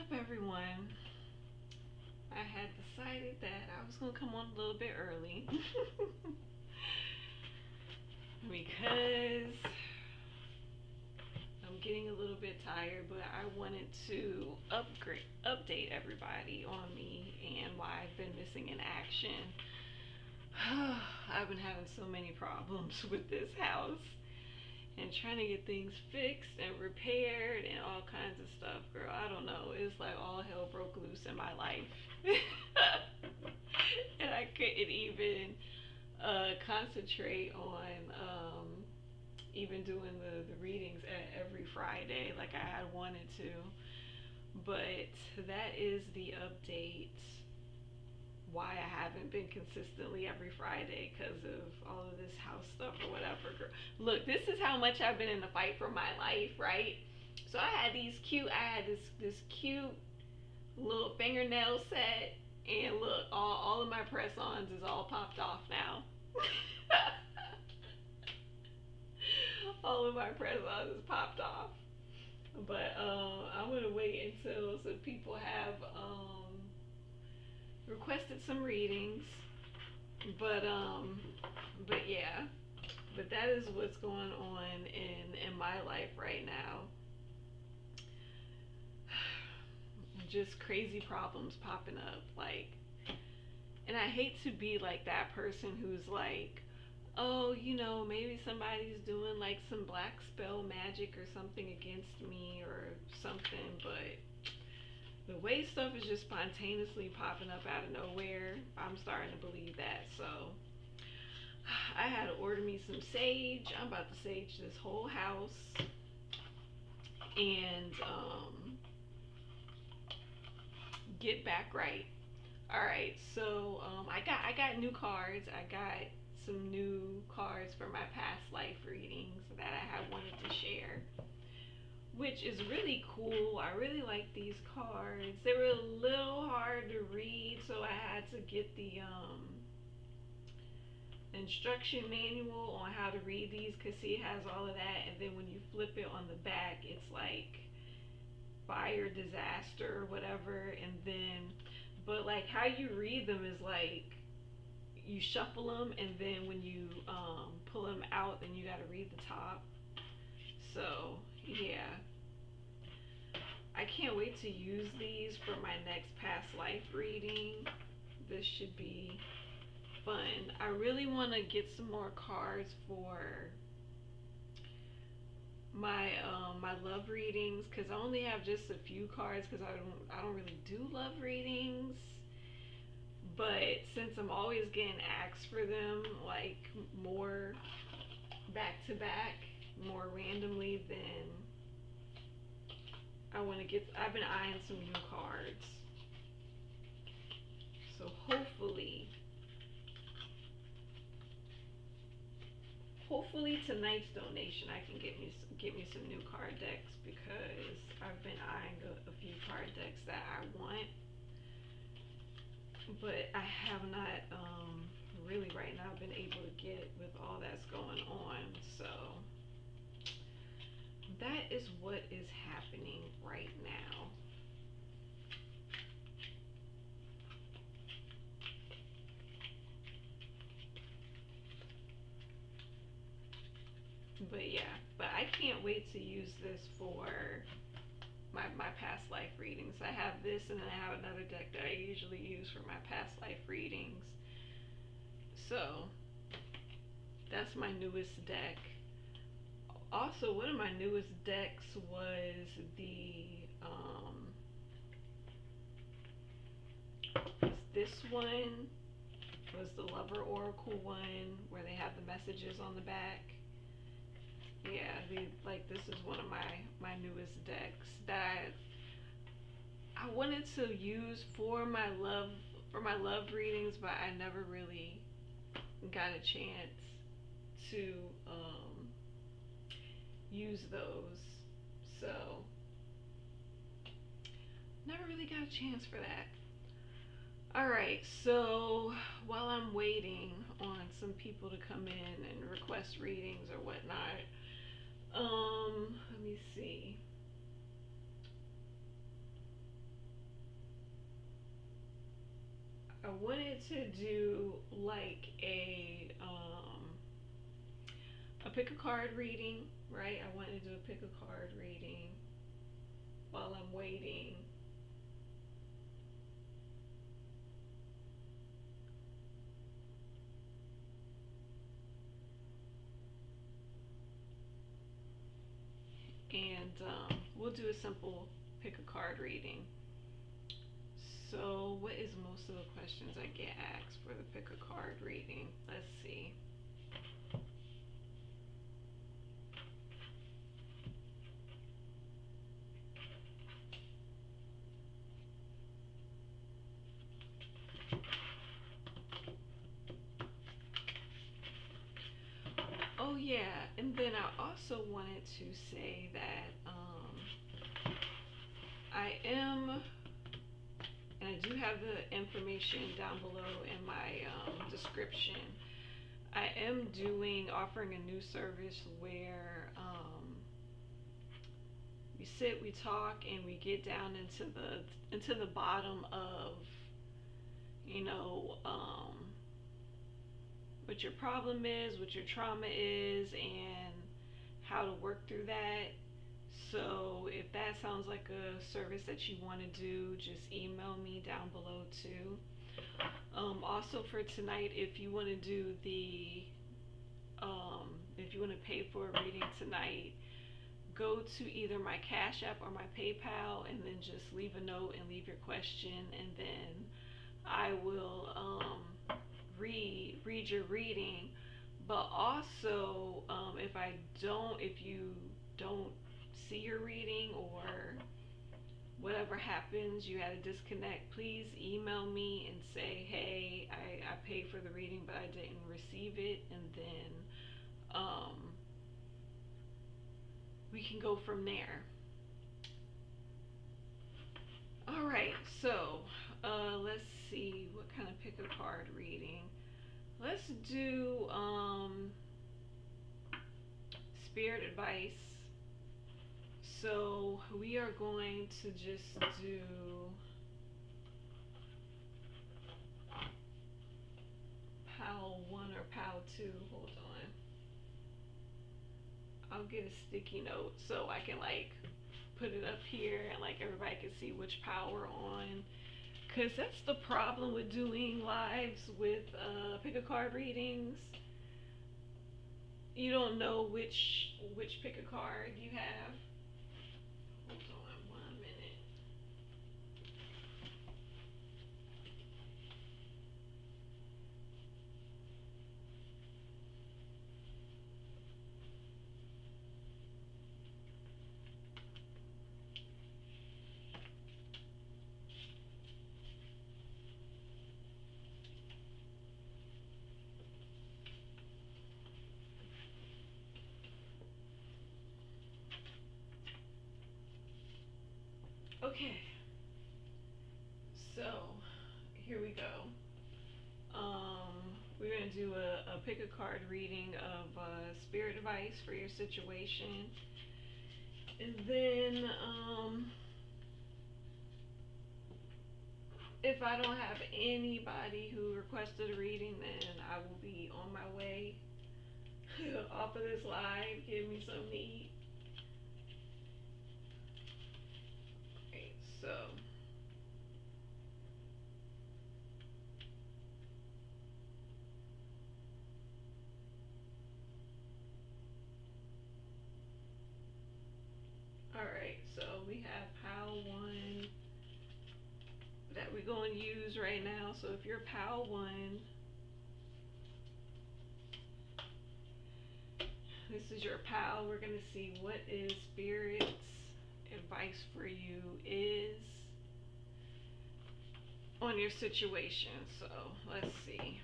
up, everyone? I had decided that I was going to come on a little bit early because I'm getting a little bit tired, but I wanted to update everybody on me and why I've been missing in action. I've been having so many problems with this house and trying to get things fixed and repaired and all kinds of stuff. Girl, I don't know. It's like all hell broke loose in my life. And I couldn't even concentrate on even doing the readings every Friday like I had wanted to. But that is the update why I haven't been consistently every Friday, because of all of this house stuff or whatever. Girl, look, this is how much I've been in the fight for my life, right? So I had this cute little fingernail set, and look, all of my press-ons is all popped off now. All of my press-ons is popped off. But I'm gonna wait until some people have requested some readings, but yeah, but that is what's going on in my life right now. Just crazy problems popping up, like, and I hate to be like that person who's like, oh, maybe somebody's doing like some black spell magic or something against me or something, but the way stuff is just spontaneously popping up out of nowhere, I'm starting to believe that. So I had to order me some sage. I'm about to sage this whole house and get back right. All right, so I got new cards. I got some new cards for my past life readings that I had wanted to share, which is really cool. I really like these cards. They were a little hard to read, so I had to get the instruction manual on how to read these, because see, it has all of that, and then when you flip it on the back, it's like fire disaster or whatever, and then, but like how you read them is like you shuffle them, and then when you pull them out, then you got to read the top. So yeah, I can't wait to use these for my next past life reading. This should be fun. I really want to get some more cards for my love readings, because I only have just a few cards, because I don't really do love readings. But since I'm always getting asked for them, like more back to back, more randomly, then I've been eyeing some new cards. So hopefully tonight's donation I can get me some new card decks, because I've been eyeing a few card decks that I want, but I have not really right now been able to get with all that's going on. So that is what is happening right now. But yeah, but I can't wait to use this for my past life readings. I have this, and then I have another deck that I usually use for my past life readings. So that's my newest deck. Also, one of my newest decks was this one was the Lover Oracle one, where they have the messages on the back. Yeah, this is one of my newest decks that I wanted to use for my love readings, but I never really got a chance to use those. So never really got a chance for that. Alright, so while I'm waiting on some people to come in and request readings or whatnot, let me see. I wanted to do like a pick a card reading, right? I wanted to do a pick a card reading while I'm waiting. And we'll do a simple pick a card reading. So, what is most of the questions I get asked for the pick a card reading? Let's see. Oh yeah, and then I also wanted to say that I am, and I do have the information down below in my description. I am offering a new service where we sit, we talk, and we get down into the bottom of, you know, what your problem is, what your trauma is, and how to work through that. So if that sounds like a service that you want to do, just email me down below too. Also for tonight, if you want to do if you want to pay for a reading tonight, go to either my Cash App or my PayPal, and then just leave a note and leave your question, and then I will read your reading. But also, if you don't see your reading, or whatever happens, you had a disconnect, please email me and say, hey, I paid for the reading but I didn't receive it, and then we can go from there. Alright, so let's see, what kind of pick a card reading? Let's do spirit advice. So we are going to just do pile 1 or pile 2. Hold on. I'll get a sticky note so I can like put it up here and like everybody can see which pile we're on. Cause that's the problem with doing lives with pick a card readings. You don't know which pick a card you have. Hold on 1 minute. Okay, so here we go. We're going to do a pick a card reading of spirit advice for your situation. And then if I don't have anybody who requested a reading, then I will be on my way off of this live. Give me something to eat. Okay, so alright, so we have pile 1 that we're going to use right now. So if you're pile 1, this is your pile. We're going to see what is Spirit's advice for you is on your situation. So let's see.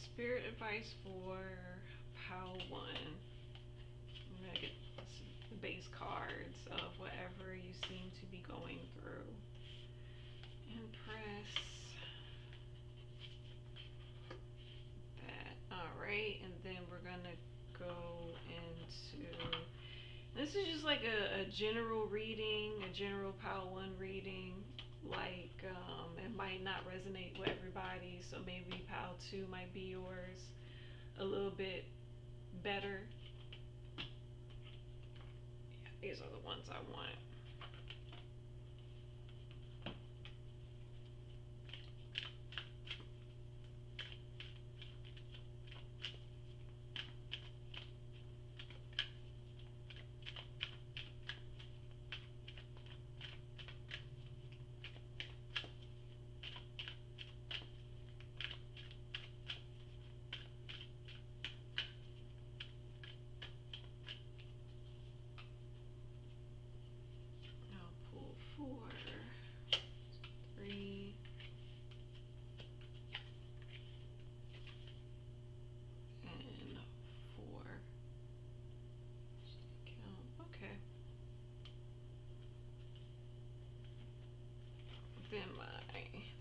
Spirit advice for pile 1. I'm going to get the base cards of whatever you seem to be going through. And press that. Alright, and then we're going to go into... This is just like a general reading, a general pile 1 reading. Like, it might not resonate with everybody, so maybe pile 2 might be yours a little bit better. Yeah, these are the ones I want.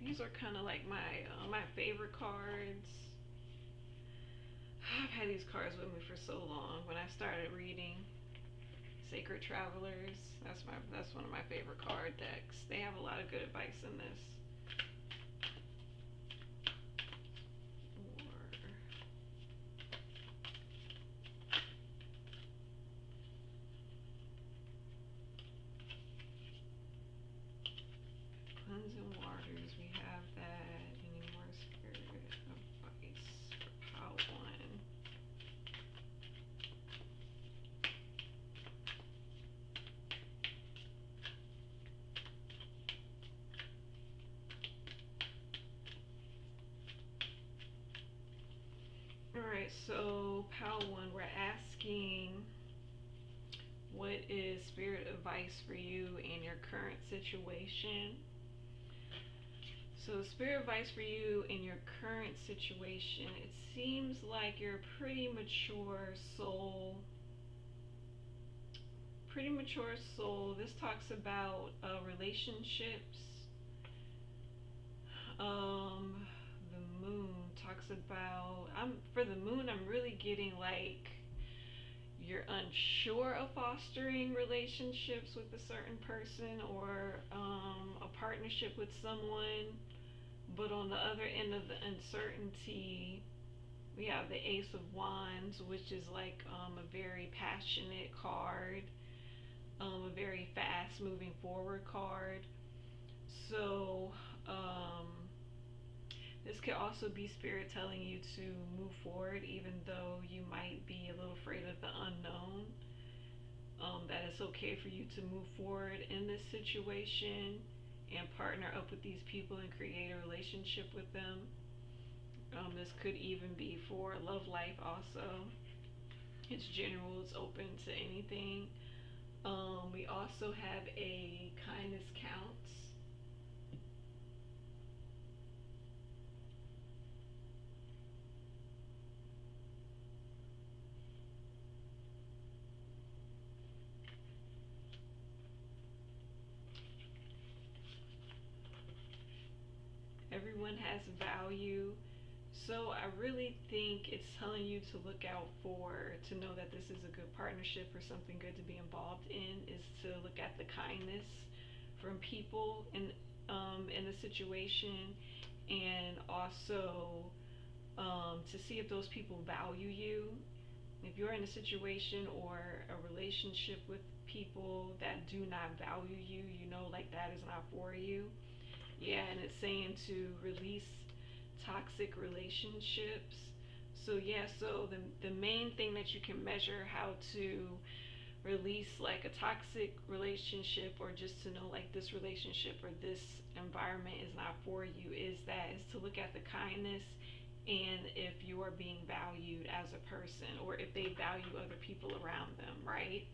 These are kind of like my favorite cards. I've had these cards with me for so long. When I started reading Sacred Travelers, that's one of my favorite card decks. They have a lot of good advice in this. Cleansing Waters, we have that. Any more spirit advice for pile 1? Alright, so pile 1, we're asking, what is spirit advice for you in your current situation? So spirit advice for you in your current situation, it seems like you're a pretty mature soul. This talks about relationships. The moon talks about, for the moon, I'm really getting like you're unsure of fostering relationships with a certain person or a partnership with someone. But on the other end of the uncertainty, we have the Ace of Wands, which is like a very passionate card, a very fast moving forward card. So this could also be spirit telling you to move forward, even though you might be a little afraid of the unknown. That it's okay for you to move forward in this situation and partner up with these people and create a relationship with them. This could even be for love life also. It's general, it's open to anything. We also have a kindness counts. Everyone has value. So I really think it's telling you to look out for, to know that this is a good partnership or something good to be involved in, is to look at the kindness from people in the situation, and also to see if those people value you. If you're in a situation or a relationship with people that do not value you, you know, like that is not for you. Yeah, and it's saying to release toxic relationships. So yeah, so the main thing that you can measure how to release like a toxic relationship, or just to know like this relationship or this environment is not for you, is to look at the kindness and if you are being valued as a person, or if they value other people around them, right?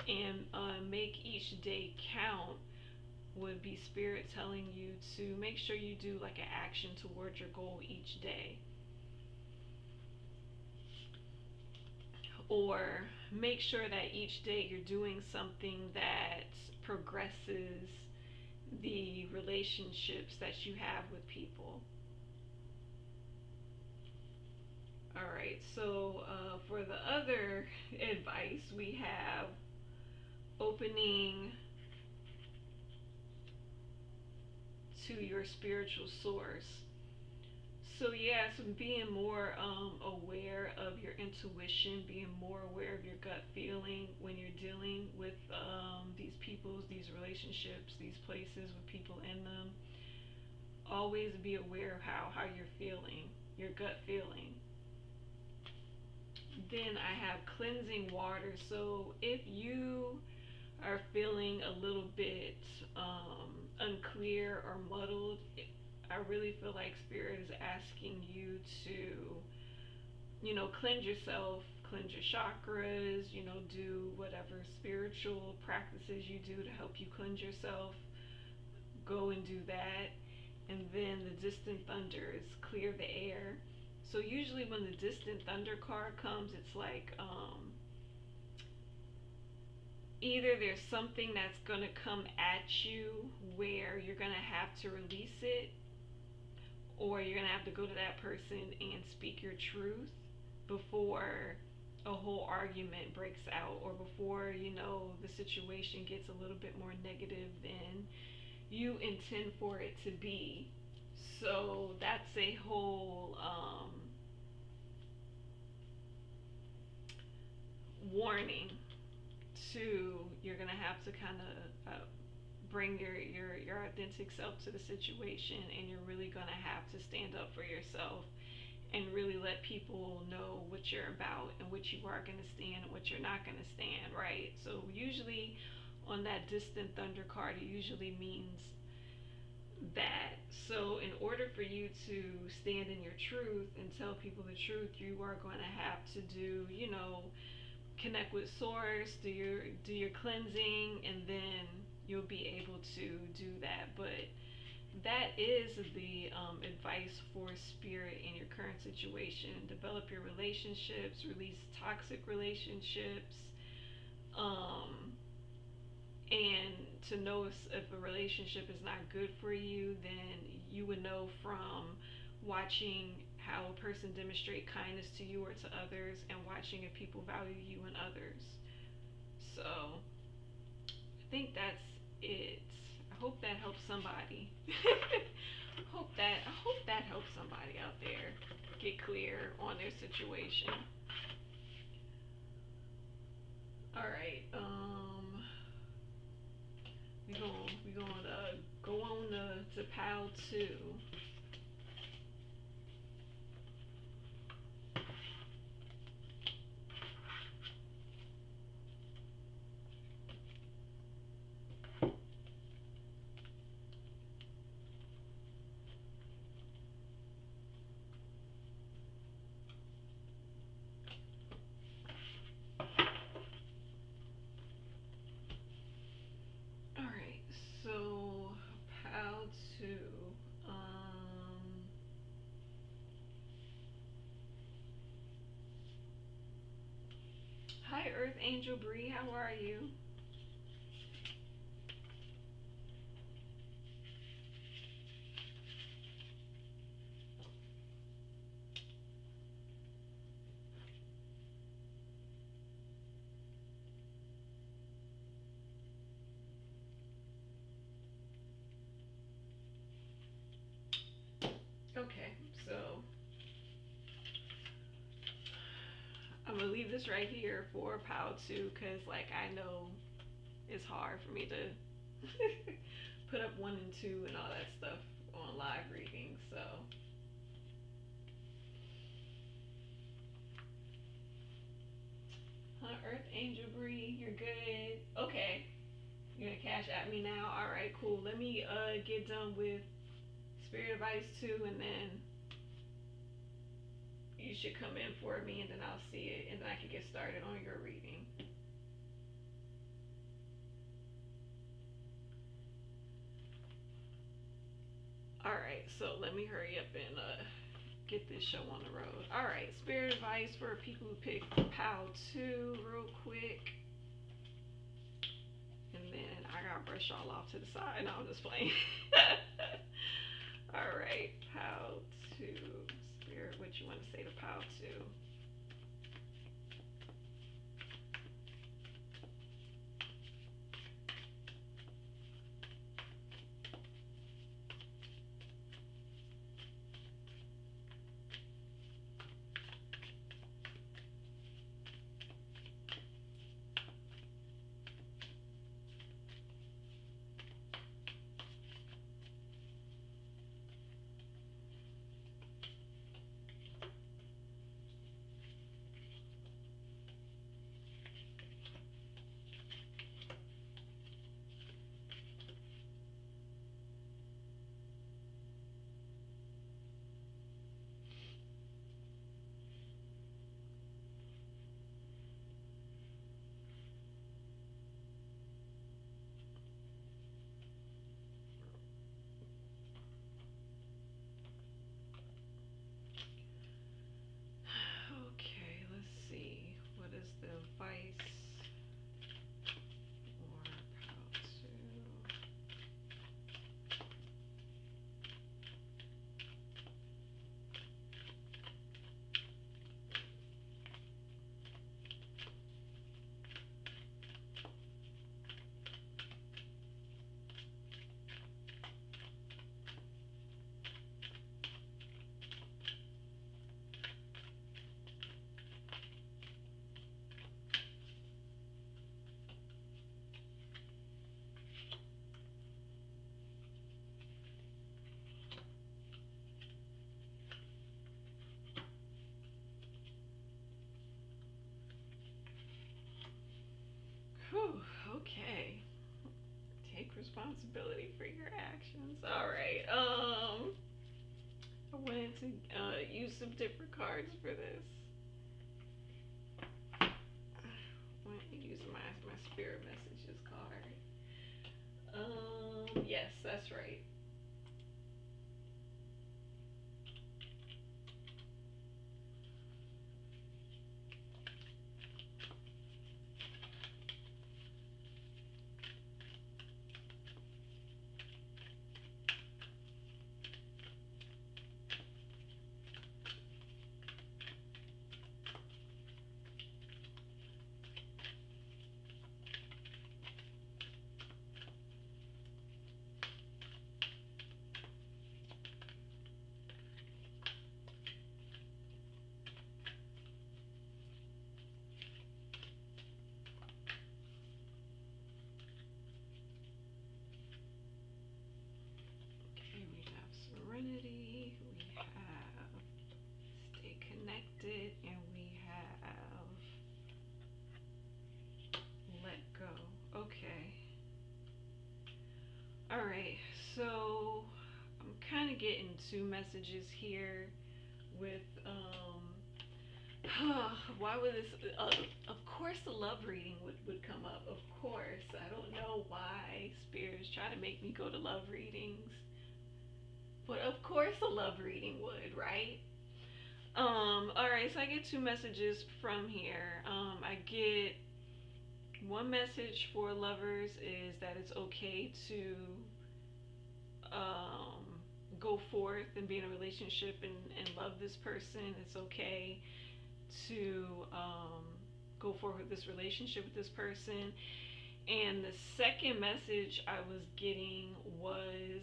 And make each day count would be spirit telling you to make sure you do like an action towards your goal each day. or make sure that each day you're doing something that progresses the relationships that you have with people. All right, so for the other advice, we have opening to your spiritual source. So yes, being more aware of your intuition, being more aware of your gut feeling when you're dealing with these peoples, these relationships, these places with people in them. Always be aware of how you're feeling, your gut feeling. Then I have cleansing water. So if you are feeling a little bit unclear or muddled, I really feel like Spirit is asking you to, cleanse yourself, cleanse your chakras, do whatever spiritual practices you do to help you cleanse yourself. Go and do that. And then the distant thunders, clear the air. So usually when the distant thunder card comes, it's like either there's something that's going to come at you where you're going to have to release it, or you're going to have to go to that person and speak your truth before a whole argument breaks out, or before the situation gets a little bit more negative than you intend for it to be. So that's a whole warning to, you're gonna have to kind of bring your authentic self to the situation, and you're really gonna have to stand up for yourself and really let people know what you're about and what you are gonna stand and what you're not gonna stand, right? So usually on that distant thunder card, it usually means that. So in order for you to stand in your truth and tell people the truth, you are going to have to do, connect with source, do your cleansing, and then you'll be able to do that. But that is the advice for Spirit in your current situation. Develop your relationships, release toxic relationships, and to know if a relationship is not good for you, then you would know from watching how a person demonstrate kindness to you or to others, and watching if people value you and others. So I think that's it. I hope that helps somebody. I hope that helps somebody out there get clear on their situation. All right. We gonna go on to pile 2. All right. So pile 2. Hi, Earth Angel Bree. How are you? Okay, so I'm gonna leave this right here for pile 2, because I know it's hard for me to put up 1 and 2 and all that stuff on live readings. So Earth Angel Bree, you're good. Okay, you're gonna cash at me now. All right, cool. Let me get done with Spirit Advice 2, and then you should come in for me, and then I'll see it, and then I can get started on your reading. Alright, so let me hurry up and get this show on the road. All right, spirit advice for people who pick POW 2 real quick. And then I gotta brush y'all off to the side. No, I'm just playing. All right, POW 2. Spirit, what you want to say to POW 2? Okay, let's see. What is the advice for POW 2? Whew, okay. Take responsibility for your actions. All right. I wanted to use some different cards for this. I want to use my spirit messages card. Yes, that's right. Serenity, we have stay connected, and we have let go. Okay. All right, so I'm kind of getting two messages here with why would this of course the love reading would come up. Of course, I don't know why spirits try to make me go to love readings. But of course a love reading would, right? Alright, so I get two messages from here. I get one message for lovers is that it's okay to go forth and be in a relationship and love this person. It's okay to go forward with this relationship with this person. And the second message I was getting was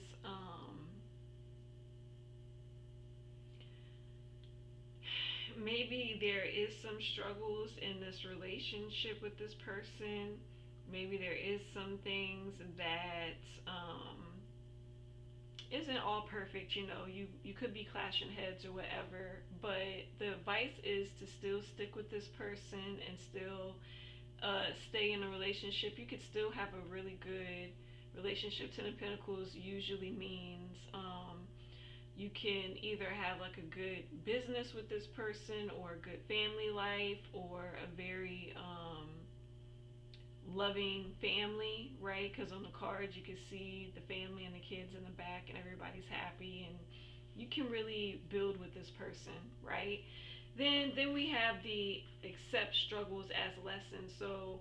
maybe there is some struggles in this relationship with this person. Maybe there is some things that isn't all perfect. You could be clashing heads or whatever, but the advice is to still stick with this person and still stay in a relationship. You could still have a really good relationship. Ten of Pentacles usually means you can either have like a good business with this person or a good family life or a very loving family, right? Because on the cards you can see the family and the kids in the back and everybody's happy and you can really build with this person, right? Then we have the accept struggles as lessons. So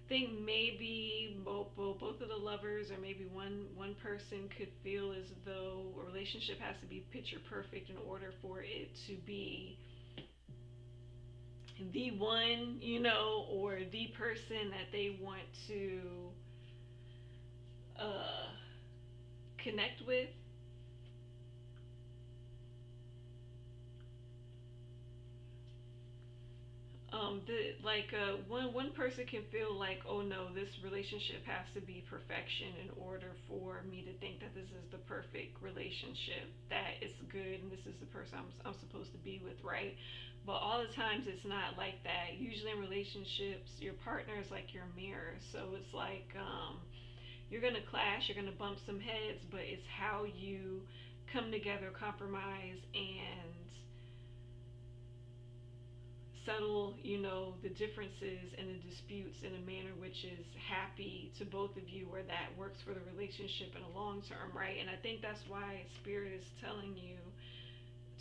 I think maybe both of the lovers, or maybe one person, could feel as though a relationship has to be picture perfect in order for it to be the one, or the person that they want to uh, connect with. One person can feel like, oh no, this relationship has to be perfection in order for me to think that this is the perfect relationship, that it's good, and this is the person I'm supposed to be with, right? But all the times it's not like that. Usually in relationships, your partner is like your mirror. So it's like, you're gonna clash, you're gonna bump some heads, but it's how you come together, compromise, and settle, the differences and the disputes in a manner which is happy to both of you, or that works for the relationship in a long term, right? And I think that's why Spirit is telling you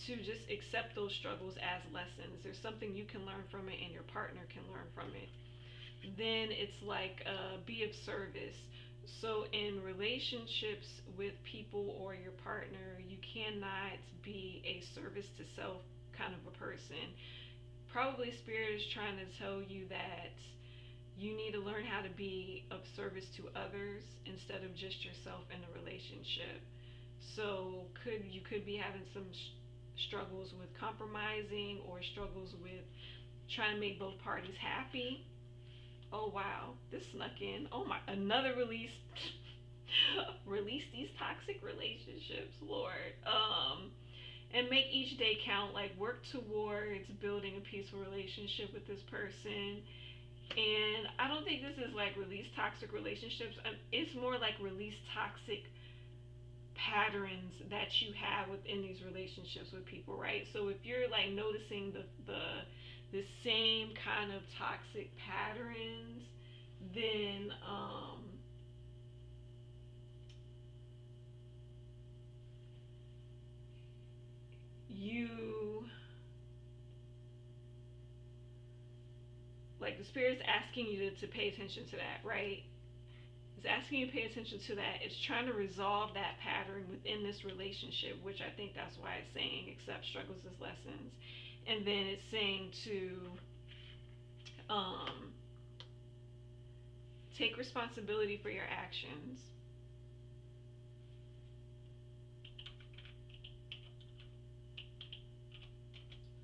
to just accept those struggles as lessons. There's something you can learn from it, and your partner can learn from it. Then it's like, be of service. So in relationships with people or your partner, you cannot be a service to self kind of a person. Probably Spirit is trying to tell you that you need to learn how to be of service to others instead of just yourself in a relationship. So you could be having some struggles with compromising, or struggles with trying to make both parties happy. Oh wow, this snuck in. Oh my, another release. Release these toxic relationships, Lord. And make each day count. Like, work towards building a peaceful relationship with this person. And I don't think this is like release toxic relationships. It's more like release toxic patterns that you have within these relationships with people, right? So if you're like noticing the same kind of toxic patterns, then you, like, the Spirit's asking you to pay attention to that, right? It's asking you to pay attention to that. It's trying to resolve that pattern within this relationship, which I think that's why it's saying accept struggles as lessons. And then it's saying to take responsibility for your actions.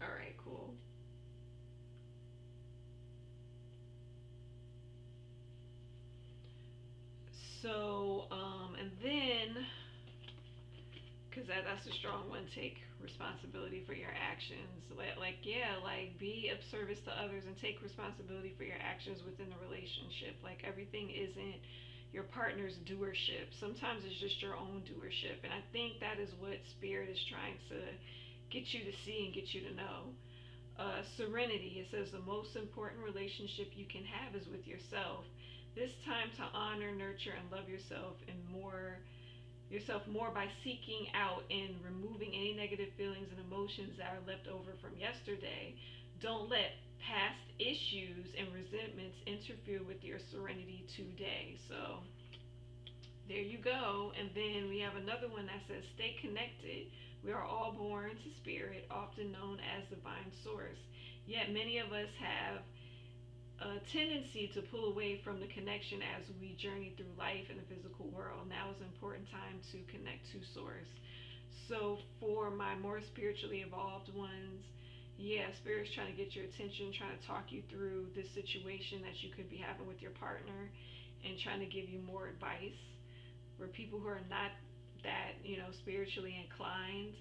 All right, cool. So, and then, because that's a strong one, take responsibility for your actions. Like, yeah, like, be of service to others and take responsibility for your actions within the relationship. Like, everything isn't your partner's doership. Sometimes it's just your own doership. And I think that is what Spirit is trying to get you to see and get you to know. Serenity, it says the most important relationship you can have is with yourself. This time to honor, nurture, and love yourself more by seeking out and removing any negative feelings and emotions that are left over from yesterday. Don't let past issues and resentments interfere with your serenity today. So there you go. And then we have another one that says stay connected. We are all born to Spirit, often known as divine source. Yet many of us have a tendency to pull away from the connection as we journey through life in the physical world. Now is an important time to connect to source. So for my more spiritually evolved ones, yeah, Spirit's trying to get your attention, trying to talk you through this situation that you could be having with your partner, and trying to give you more advice. For people who are not that, spiritually inclined,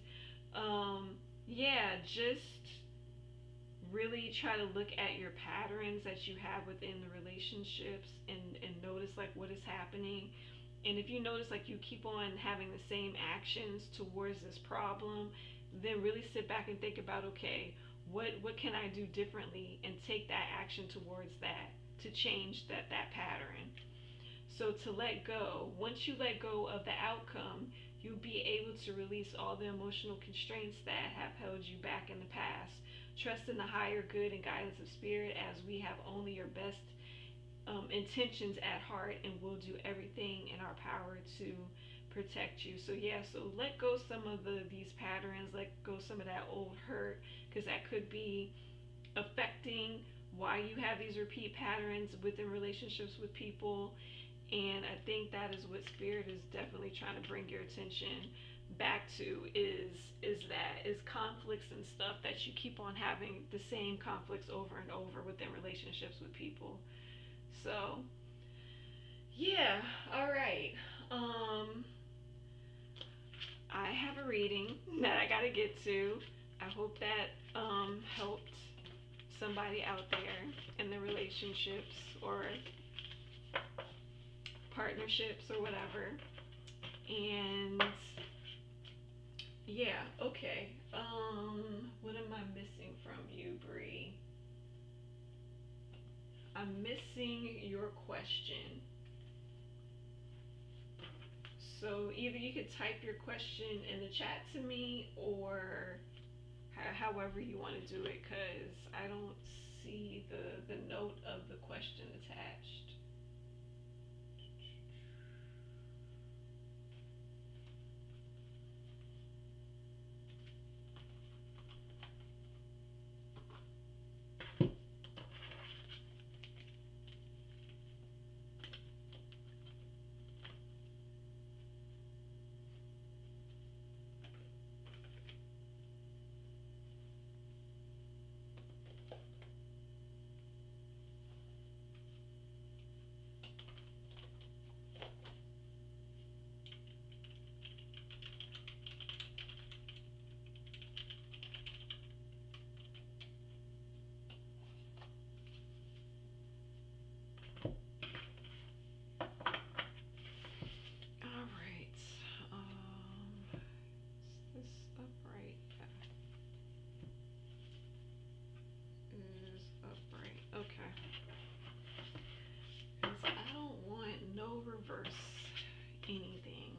yeah, just really try to look at your patterns that you have within the relationships, and notice like what is happening. And if you notice like you keep on having the same actions towards this problem, then really sit back and think about, okay, what can I do differently, and take that action towards that to change that pattern. So to let go, once you let go of the outcome, You'll be able to release all the emotional constraints that have held you back in the past. Trust in the higher good and guidance of spirit, as we have only your best intentions at heart, and we'll do everything in our power to protect you. So yeah, so let go some of these patterns, let go some of that old hurt, because that could be affecting why you have these repeat patterns within relationships with people. And I think that is what spirit is definitely trying to bring your attention back to, is conflicts and stuff that you keep on having, the same conflicts over and over within relationships with people. So yeah, all right. I have a reading that I gotta get to. I hope that helped somebody out there in the relationships or partnerships or whatever. And yeah, okay. What am I missing from you, Bree? I'm missing your question. So either you could type your question in the chat to me, or however you want to do it, because I don't see the note of the question attached. Okay. Because I don't want no reverse anything.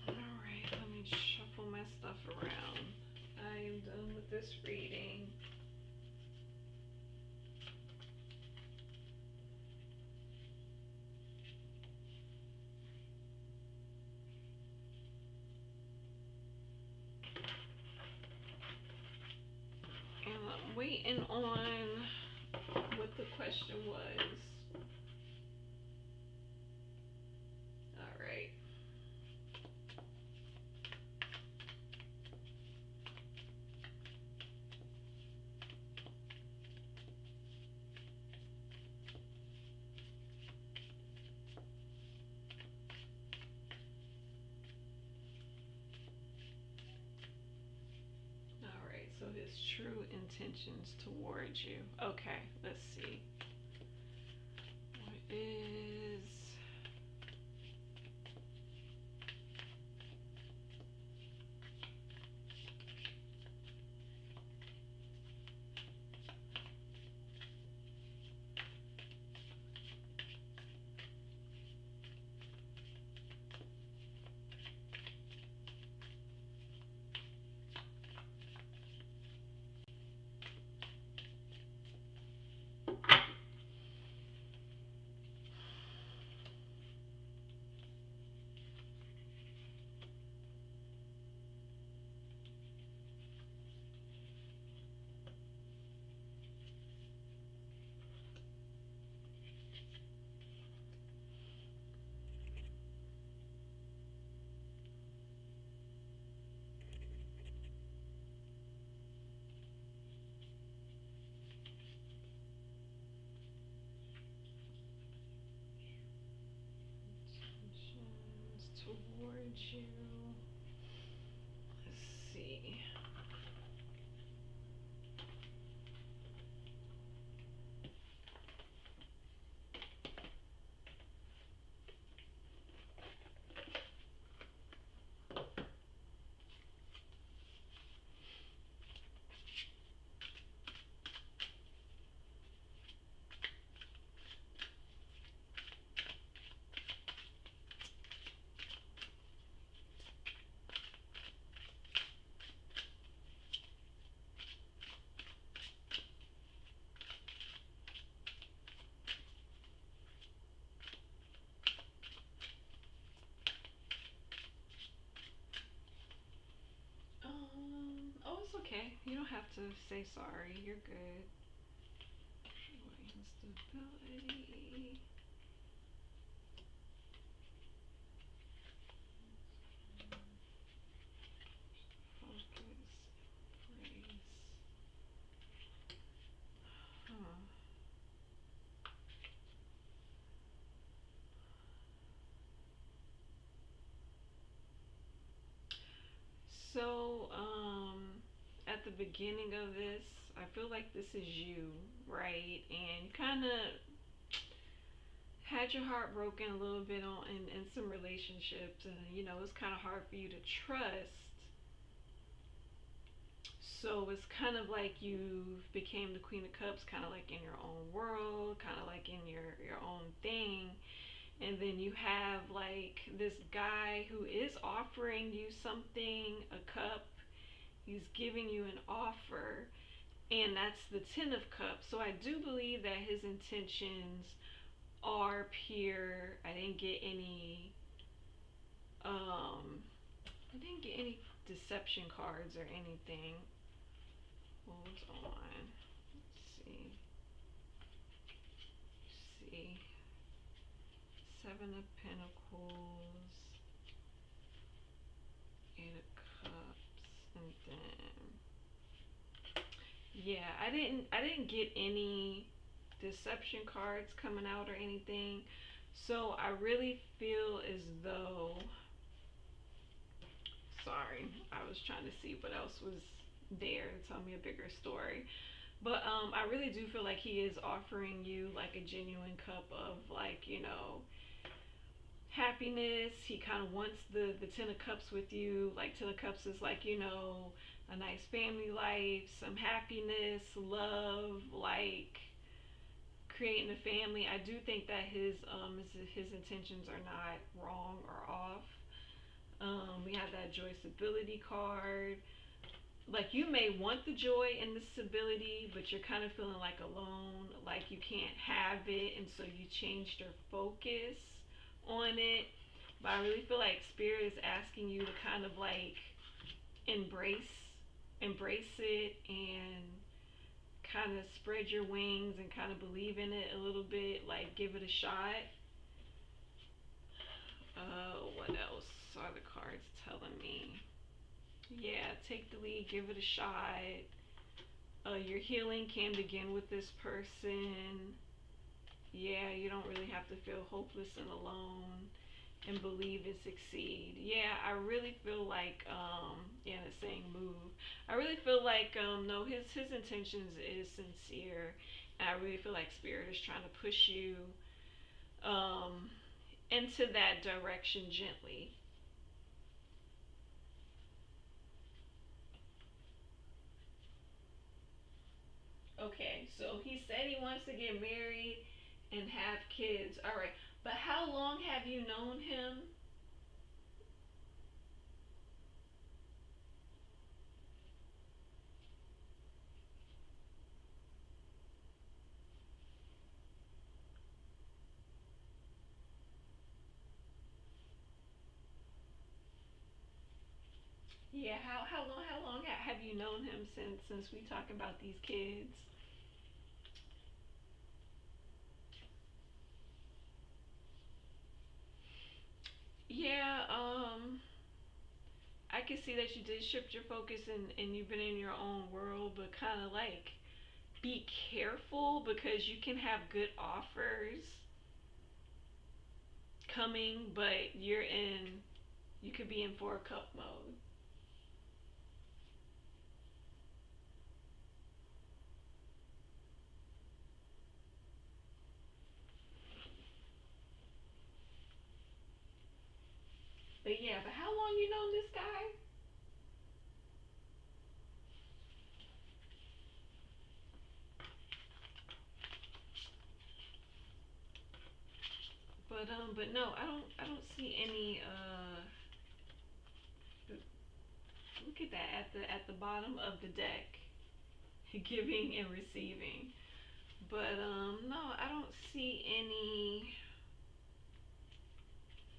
Alright, let me shuffle my stuff around. I am done with this reading. Waiting on what the question was. All right. So his true intentions towards you. Okay, let's see. What is... towards you. Let's see. okay. You don't have to say sorry. You're good. Instability. Focus. Praise. Huh. So, at the beginning of this, I feel like this is you, right? And kind of had your heart broken a little bit on in some relationships, and you know it's kind of hard for you to trust. So it's kind of like you became the Queen of Cups, kind of like in your own world, kind of like in your own thing. And then you have like this guy who is offering you something, a cup. He's giving you an offer, and that's the Ten of Cups. So I do believe that his intentions are pure. I didn't get any deception cards or anything. Hold on. Let's see. See. Seven of Pentacles, Eight of Cups, and then yeah, I didn't get any deception cards coming out or anything. So I really feel as though, sorry, I was trying to see what else was there to tell me a bigger story. But I really do feel like he is offering you like a genuine cup of like, you know, happiness. He kind of wants the Ten of Cups with you. Like Ten of Cups is like, you know, a nice family life, some happiness, love, like creating a family. I do think that his intentions are not wrong or off. We have that joy stability card. Like you may want the joy and the stability, but you're kind of feeling like alone, like you can't have it, and so you changed your focus on it. But I really feel like spirit is asking you to kind of like embrace embrace it and kind of spread your wings and kind of believe in it a little bit, like give it a shot. What else are the cards telling me? Yeah, take the lead, give it a shot. Your healing can begin with this person. Yeah, you don't really have to feel hopeless and alone and believe and succeed. Yeah, I really feel like yeah, it's saying move. I really feel like no, his intentions is sincere. And I really feel like spirit is trying to push you um into that direction gently. Okay, so he said he wants to get married and have kids. All right, but how long have you known him? Yeah, how long have you known him since we talk about these kids? Yeah, I can see that you did shift your focus and you've been in your own world, but kind of like be careful because you can have good offers coming, but you could be in four cup mode. But yeah, but how long you known this guy? But no, I don't see any. Look at that at the bottom of the deck, giving and receiving. But no, I don't see any.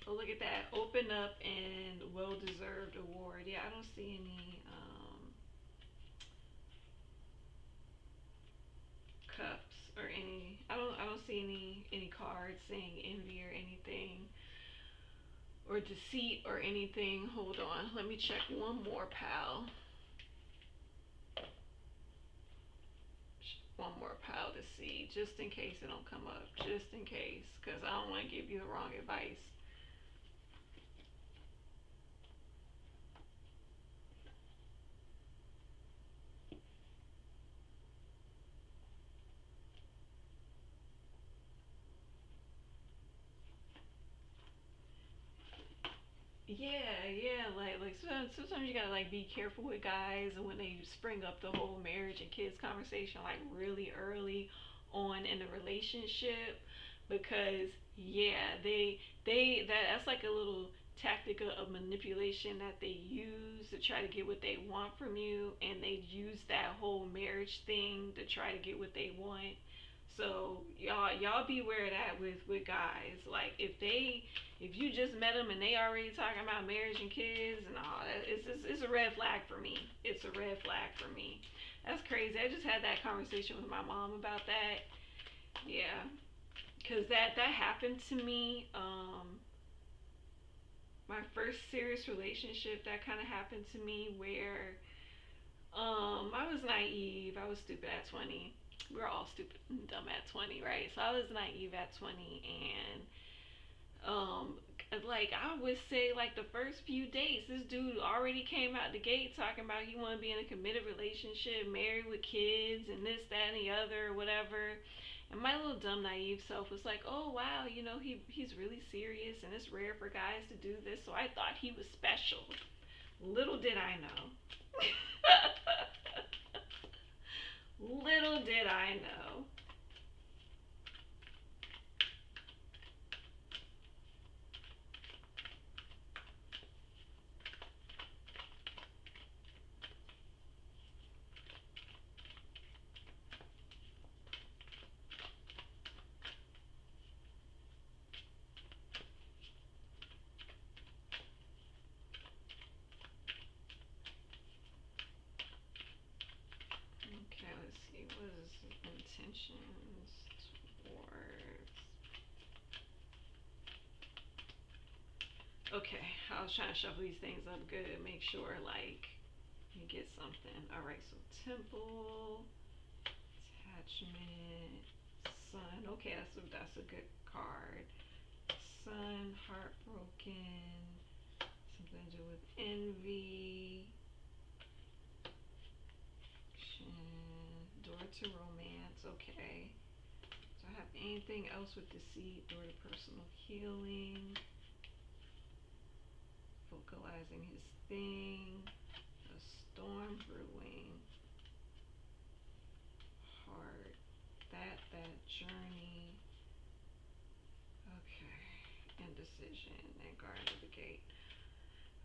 Oh, look at that, open up and well deserved award. Yeah, I don't see any or any. I don't see any cards saying envy or anything, or deceit or anything. Hold on, let me check one more, pal. One more pile to see, just in case it don't come up, just in case, because I don't want to give you the wrong advice. Yeah, like sometimes you gotta like be careful with guys when they spring up the whole marriage and kids conversation like really early on in the relationship, because yeah, that's like a little tactic of manipulation that they use to try to get what they want from you, and they use that whole marriage thing to try to get what they want. So y'all beware of that with guys. Like if you just met them and they already talking about marriage and kids and all that, it's a red flag for me. It's a red flag for me. That's crazy. I just had that conversation with my mom about that. Yeah, cause that happened to me. My first serious relationship, that kind of happened to me where I was naive. I was stupid at 20. We're all stupid and dumb at 20, right? So I was naive at 20, and like I would say, like the first few dates, this dude already came out the gate talking about he want to be in a committed relationship, married with kids, and this, that, and the other, whatever. And my little dumb naive self was like, oh wow, he's really serious, and it's rare for guys to do this. So I thought he was special. Little did I know. Little did I know. Okay, let's see. What is intentions towards? Okay, I was trying to shuffle these things up good, make sure like you get something. All right, so temple, attachment, sun. Okay, that's a good card. Sun, heartbroken, something to do with envy, door to romance. Okay. So I have anything else with deceit, door to personal healing, vocalizing his thing, a storm brewing, heart, that journey. Okay. Indecision and guard of the gate.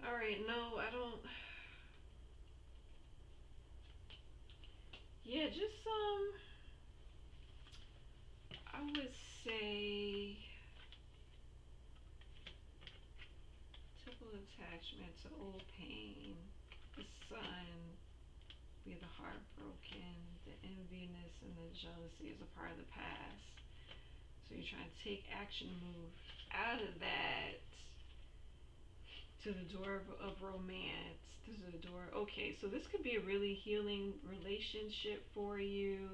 All right, no, I don't. Yeah, just I would say typical attachment to old pain. The sun, be the heartbroken, the enviness and the jealousy is a part of the past. So you're trying to take action, move out of that to the door of romance. This is a door. Okay, so this could be a really healing relationship for you.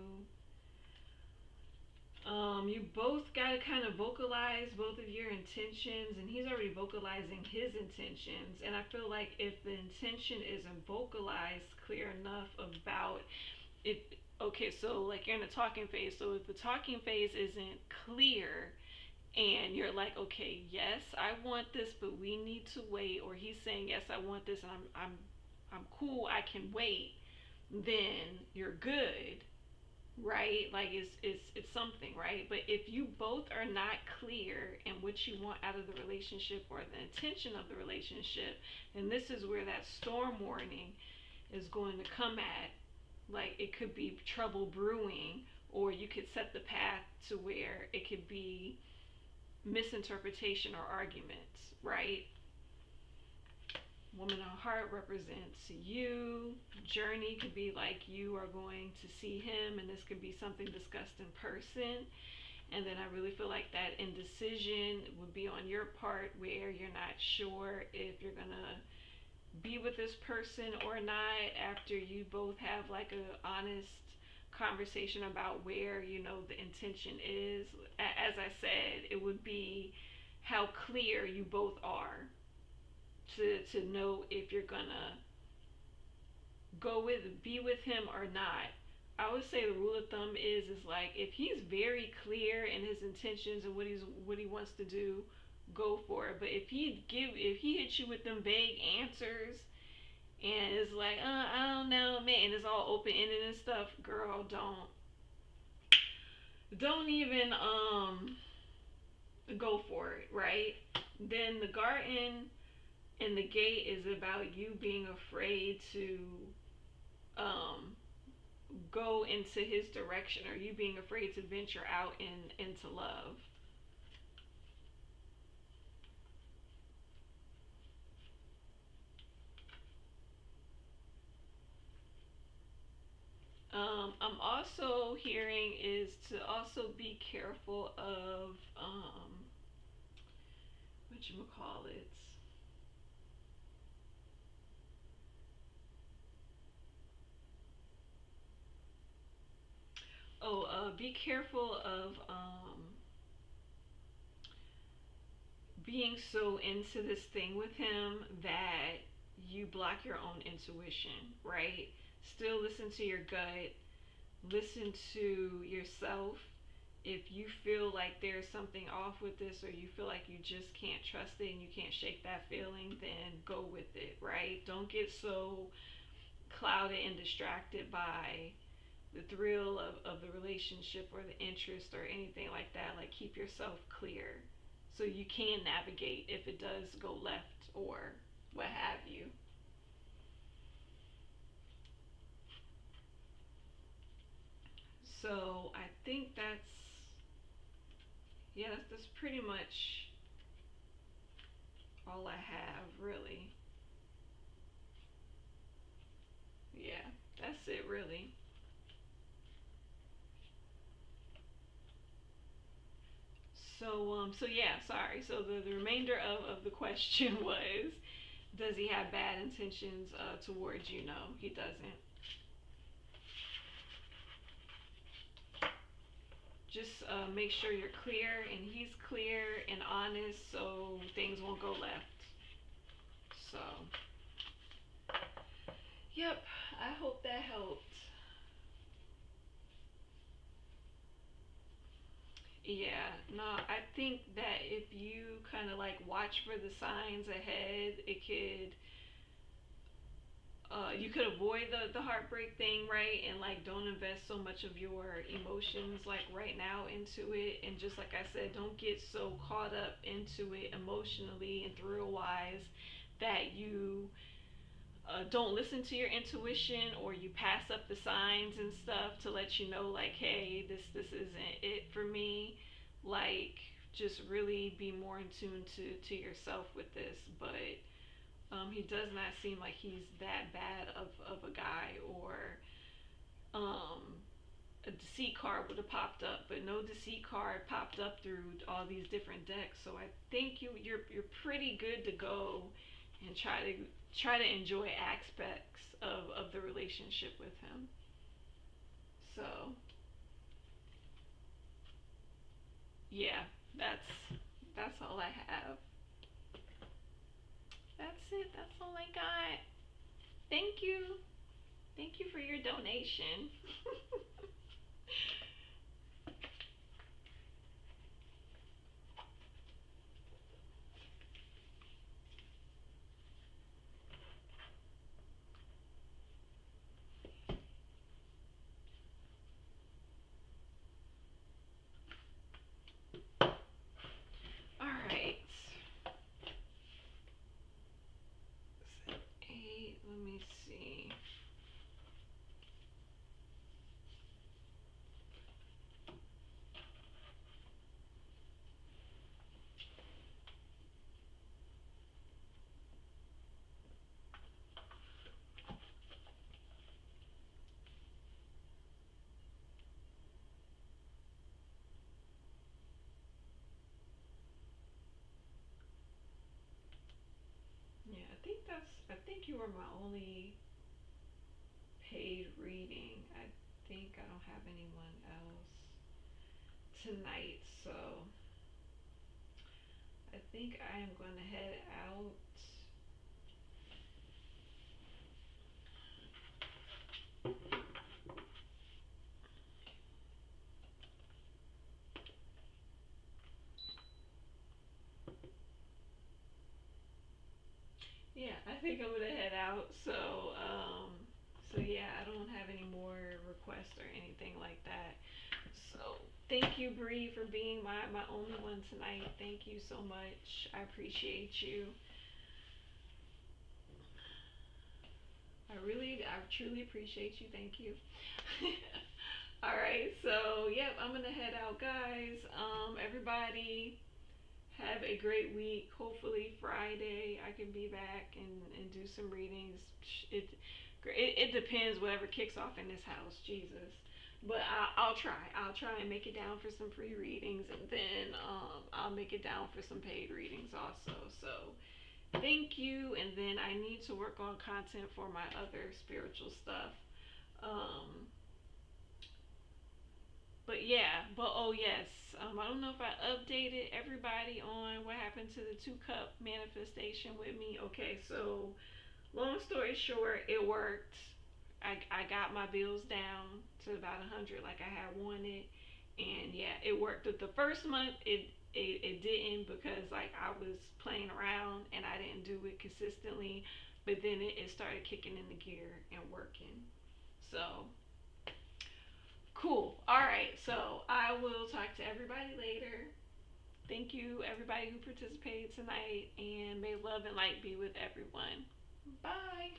You both got to kind of vocalize both of your intentions, and he's already vocalizing his intentions. And I feel like if the intention isn't vocalized clear enough about it, okay, so like you're in the talking phase. So if the talking phase isn't clear, and you're like, okay, yes, I want this, but we need to wait, or he's saying, yes, I want this, and I'm cool, I can wait, then you're good, right? Like it's something, right? But if you both are not clear in what you want out of the relationship or the intention of the relationship, then this is where that storm warning is going to come at. Like it could be trouble brewing, or you could set the path to where it could be misinterpretation or arguments, right? Woman of Heart represents you. Journey could be like you are going to see him, and this could be something discussed in person. And then I really feel like that indecision would be on your part, where you're not sure if you're gonna be with this person or not after you both have like a honest conversation about where, you know, the intention is. As I said, it would be how clear you both are to know if you're gonna be with him or not. I would say the rule of thumb is like, if he's very clear in his intentions and what he wants to do, go for it. But if he hits you with them vague answers and it's like, I don't know, man, and it's all open ended and stuff, girl, don't even go for it, right? Then the garden and the gate is about you being afraid to go into his direction, or you being afraid to venture out into love. I'm also hearing is to also be careful of what you call it. Be careful of being so into this thing with him that you block your own intuition, right? Still listen to your gut, listen to yourself. If you feel like there's something off with this, or you feel like you just can't trust it and you can't shake that feeling, then go with it, right? Don't get so clouded and distracted by the thrill of the relationship or the interest or anything like that. Like, keep yourself clear so you can navigate if it does go left or what have you. So I think that's pretty much all I have, really. Yeah, that's it, really. So yeah, sorry. So the remainder of the question was, does he have bad intentions towards you? No, he doesn't. Just make sure you're clear and he's clear and honest, so things won't go left. So, yep, I hope that helped. Yeah, no, I think that if you kind of like watch for the signs ahead, you could avoid the heartbreak thing, right? And like, don't invest so much of your emotions like right now into it. And just like I said, don't get so caught up into it emotionally and thrill wise that you don't listen to your intuition, or you pass up the signs and stuff to let you know, like, hey, this isn't it for me. Like, just really be more in tune to yourself with this. But he does not seem like he's that bad of a guy, or um, a deceit card would have popped up, but no deceit card popped up through all these different decks. So I think you're pretty good to go and try to enjoy aspects of the relationship with him. So yeah, that's all I have. That's it. That's all I got. Thank you. Thank you for your donation. All right. Set 8. Let me see. think you were my only paid reading. I think I don't have anyone else tonight, so I think I am going to head out. Yeah, I think I'm gonna head out. So yeah, I don't have any more requests or anything like that. So thank you, Bree, for being my only one tonight. Thank you so much. I appreciate you. I truly appreciate you. Thank you. All right, so yep, I'm gonna head out, guys. Everybody have a great week. Hopefully Friday I can be back and do some readings. It depends whatever kicks off in this house. Jesus. But I'll try. I'll try and make it down for some free readings, and then I'll make it down for some paid readings also. So thank you. And then I need to work on content for my other spiritual stuff. Um, but yeah, but oh yes, I don't know if I updated everybody on what happened to the 2 cup manifestation with me. Okay, so long story short, it worked. I got my bills down to about 100 like I had wanted, and yeah, it worked. The first month it didn't, because like I was playing around and I didn't do it consistently, but then it started kicking into gear and working. So cool. All right. So I will talk to everybody later. Thank you, everybody who participated tonight, and may love and light be with everyone. Bye.